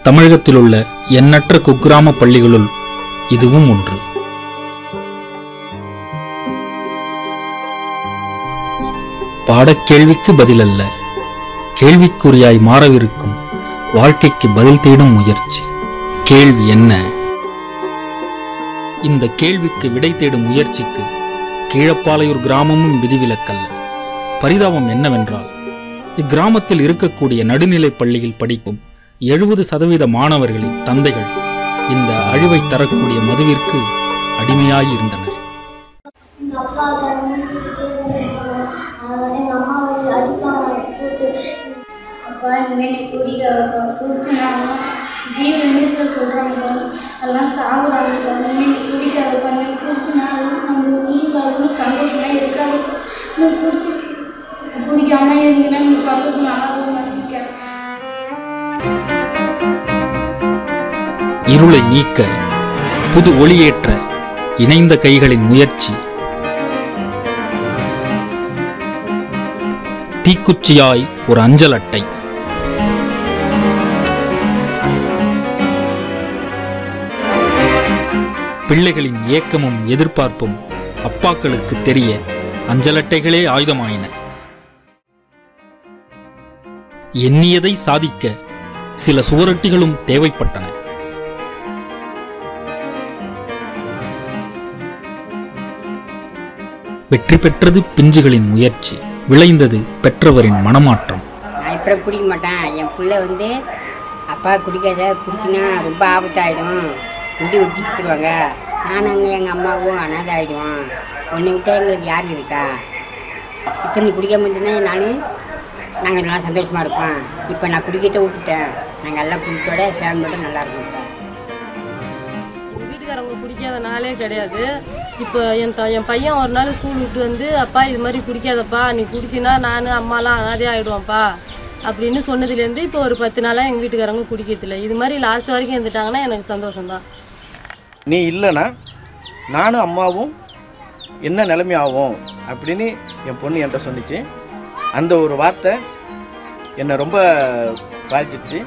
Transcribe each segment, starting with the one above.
தமிழகத்தில் உள்ள எண்ணற்ற குக்கிராம பள்ளிகளுள் இதுவும் ஒன்று. பாடக்கேள்விக்கு பதிலல்ல, கேள்விக்குறியாய் மாறவிருக்கும் வாழ்க்கைக்கு பதில் தேடும் முயற்சி. கேள்வி என்ன? இந்த கேள்விக்கு விடை தேடும் முயற்சிக்கு கீழப்பாலையூர் கிராமமும் விதிவிலக்கல்ல. பரிதாபம் என்னவென்றால், இக்கிராமத்தில் இருக்கக்கூடிய நடுநிலைப் பள்ளியில் படிக்கும் 70% மாணவர்களின் தந்தைகள் இந்த அழிவை தரக்கூடிய மதுவிற்கு அடிமையாயிருந்தனர். இருளை நீக்க புது ஒளியேற்ற இணைந்த கைகளின் முயற்சி. தீக்குச்சியாய் ஒரு அஞ்சல் அட்டை. பிள்ளைகளின் ஏக்கமும் எதிர்பார்ப்பும் அப்பாக்களுக்கு தெரிய அஞ்சல் அட்டைகளே ஆயுதமாயின. எண்ணியதை சாதிக்க சில சுவரொட்டிகளும் தேவைப்பட்டன. வெற்றி பெற்றது பிஞ்சுகளின் முயற்சி, விளைந்தது பெற்றவரின் மனமாற்றம். நான் இப்ப குடிக்க மாட்டேன், என் பிள்ளை அப்பா குடிக்காத, குடிச்சினா ரொம்ப ஆபத்தாயிடும், குடி விட்டுருவாங்க, நான் அங்கே எங்கள் அம்மாவும் அனாதை ஆகிடுவோம், உன்னை விட்டா எங்களுக்கு யார் இருக்கா, இப்போ நீ குடிக்காம இருந்தேன்னா நாங்கள் நல்லா சந்தோஷமாக இருப்போம், இப்போ நான் குடிக்கத்தை விட்டுட்டேன், நாங்கள் எல்லாம் குடிக்கோட ஃபேமிலியோட நல்லா இருக்கோம். வீட்டுக்காரவங்க குடிக்காத நாளே கிடையாது. இப்போ என் பையன் ஒரு நாள் ஸ்கூல் விட்டு அப்பா இது மாதிரி குடிக்காதப்பா, நீ குடிச்சின்னா நான் அம்மாலாம் அனாதே ஆகிடுவோம்ப்பா அப்படின்னு சொன்னதுலேருந்து இப்போ ஒரு 10 நாளாக எங்கள் வீட்டுக்காரங்க குடிக்கிறதில்ல. இது மாதிரி லாஸ்ட் வரைக்கும் இருந்துட்டாங்கன்னா எனக்கு சந்தோஷம்தான். நீ இல்லைன்னா நானும் அம்மாவும் என்ன நிலைமை ஆகும் அப்படின்னு என் பொண்ணு என்கிட்ட சொன்னிச்சு. அந்த ஒரு வார்த்தை என்னை ரொம்ப பாதிச்சிருச்சு.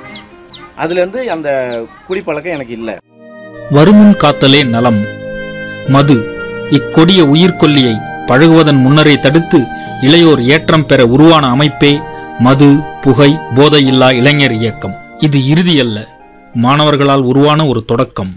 அதுலேருந்து அந்த குடிப்பழக்கம் எனக்கு இல்லை. வருமுன் காத்தலே நலம். மது இக்கொடிய உயிர்கொல்லியை பழகுவதன் முன்னரே தடுத்து இளையோர் ஏற்றம் பெற உருவான அமைப்பே மது புகை போதையில்லா இளைஞர் இயக்கம். இது இறுதியல்ல, மாணவர்களால் உருவான ஒரு தொடக்கம்.